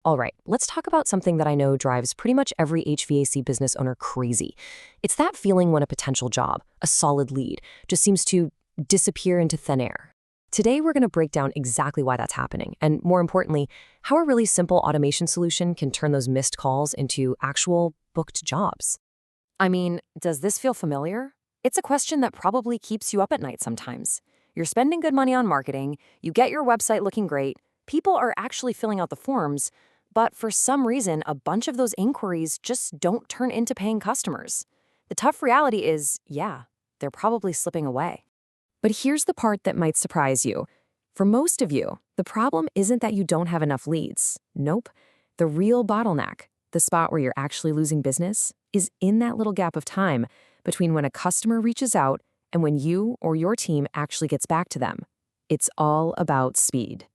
All right, let's talk about something that I know drives pretty much every HVAC business owner crazy. It's that feeling when a potential job, a solid lead, just seems to disappear into thin air. Today, we're going to break down exactly why that's happening, and more importantly, how a really simple automation solution can turn those missed calls into actual booked jobs. I mean, does this feel familiar? It's a question that probably keeps you up at night sometimes. You're spending good money on marketing, you get your website looking great, people are actually filling out the forms, but for some reason, a bunch of those inquiries just don't turn into paying customers. The tough reality is, yeah, they're probably slipping away. But here's the part that might surprise you. For most of you, the problem isn't that you don't have enough leads. Nope. The real bottleneck, the spot where you're actually losing business, is in that little gap of time between when a customer reaches out and when you or your team actually gets back to them. It's all about speed.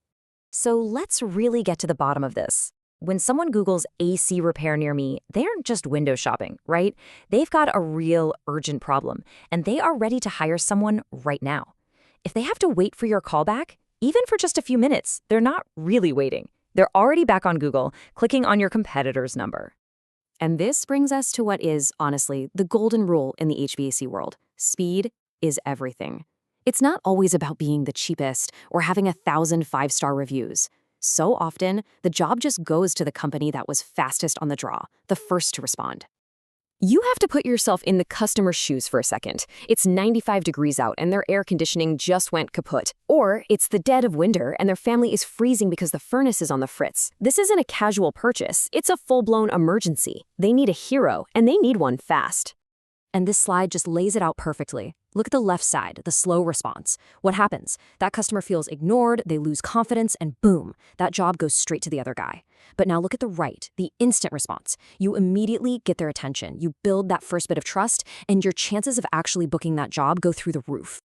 So let's really get to the bottom of this. When someone Googles AC repair near me, they aren't just window shopping, right? They've got a real urgent problem, and they are ready to hire someone right now. If they have to wait for your callback, even for just a few minutes, they're not really waiting. They're already back on Google, clicking on your competitor's number. And this brings us to what is, honestly, the golden rule in the HVAC world. Speed is everything. It's not always about being the cheapest or having 1,000 five-star reviews. So often, the job just goes to the company that was fastest on the draw, the first to respond. You have to put yourself in the customer's shoes for a second. It's 95 degrees out and their air conditioning just went kaput. Or it's the dead of winter and their family is freezing because the furnace is on the fritz. This isn't a casual purchase, it's a full-blown emergency. They need a hero, and they need one fast. And this slide just lays it out perfectly. Look at the left side, the slow response. What happens? That customer feels ignored, they lose confidence, and boom, that job goes straight to the other guy. But now look at the right, the instant response. You immediately get their attention, you build that first bit of trust, and your chances of actually booking that job go through the roof.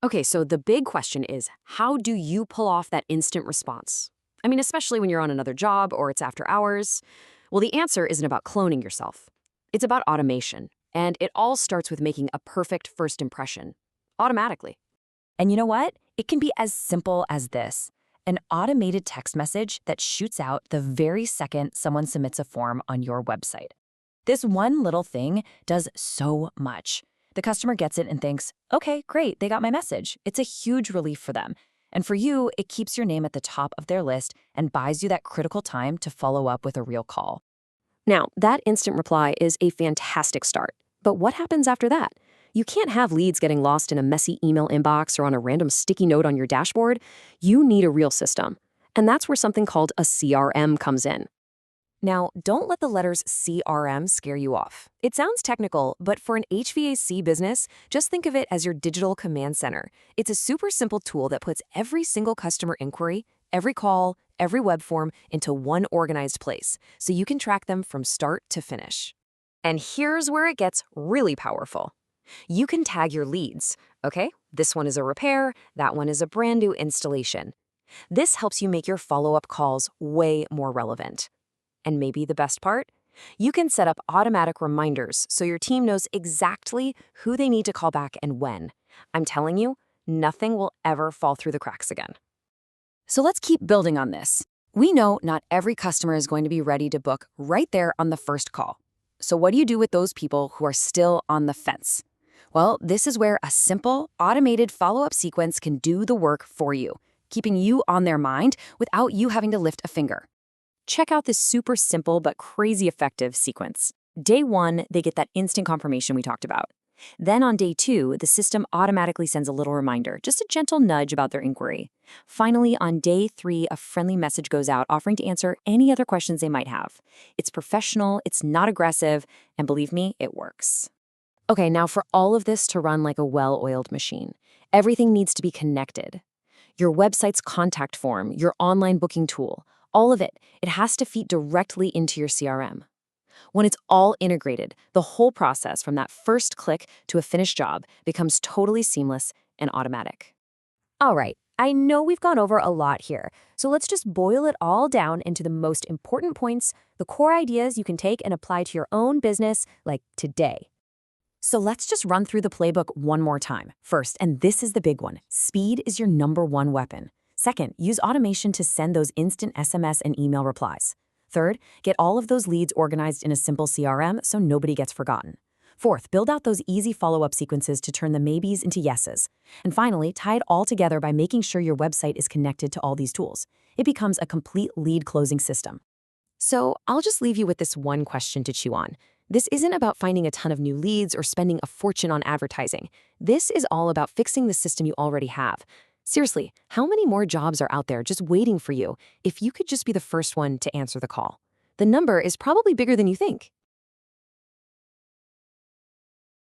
Okay, so the big question is, how do you pull off that instant response? I mean, especially when you're on another job or it's after hours. Well, the answer isn't about cloning yourself. It's about automation. And it all starts with making a perfect first impression, automatically. And you know what? It can be as simple as this: an automated text message that shoots out the very second someone submits a form on your website. This one little thing does so much. The customer gets it and thinks, okay, great, they got my message. It's a huge relief for them. And for you, it keeps your name at the top of their list and buys you that critical time to follow up with a real call. Now, that instant reply is a fantastic start. But what happens after that? You can't have leads getting lost in a messy email inbox or on a random sticky note on your dashboard. You need a real system. And that's where something called a CRM comes in. Now, don't let the letters CRM scare you off. It sounds technical, but for an HVAC business, just think of it as your digital command center. It's a super simple tool that puts every single customer inquiry, every call, every web form into one organized place, so you can track them from start to finish. And here's where it gets really powerful. You can tag your leads. Okay, this one is a repair, that one is a brand new installation. This helps you make your follow-up calls way more relevant. And maybe the best part? You can set up automatic reminders so your team knows exactly who they need to call back and when. I'm telling you, nothing will ever fall through the cracks again. So let's keep building on this. We know not every customer is going to be ready to book right there on the first call. So what do you do with those people who are still on the fence? Well, this is where a simple, automated follow-up sequence can do the work for you, keeping you on their mind without you having to lift a finger. Check out this super simple but crazy effective sequence. Day 1, they get that instant confirmation we talked about. Then on day 2, the system automatically sends a little reminder, just a gentle nudge about their inquiry. Finally, on day 3, a friendly message goes out offering to answer any other questions they might have. It's professional, it's not aggressive, and believe me, it works. Okay, now for all of this to run like a well-oiled machine, everything needs to be connected. Your website's contact form, your online booking tool, all of it has to feed directly into your CRM. When it's all integrated, the whole process from that first click to a finished job becomes totally seamless and automatic. All right, I know we've gone over a lot here, so let's just boil it all down into the most important points, the core ideas you can take and apply to your own business, like today. So let's just run through the playbook one more time. First, and this is the big one, speed is your number one weapon. Second, use automation to send those instant SMS and email replies. Third, get all of those leads organized in a simple CRM so nobody gets forgotten. Fourth, build out those easy follow-up sequences to turn the maybes into yeses. And finally, tie it all together by making sure your website is connected to all these tools. It becomes a complete lead closing system. So I'll just leave you with this one question to chew on. This isn't about finding a ton of new leads or spending a fortune on advertising. This is all about fixing the system you already have. Seriously, how many more jobs are out there just waiting for you if you could just be the first one to answer the call? The number is probably bigger than you think.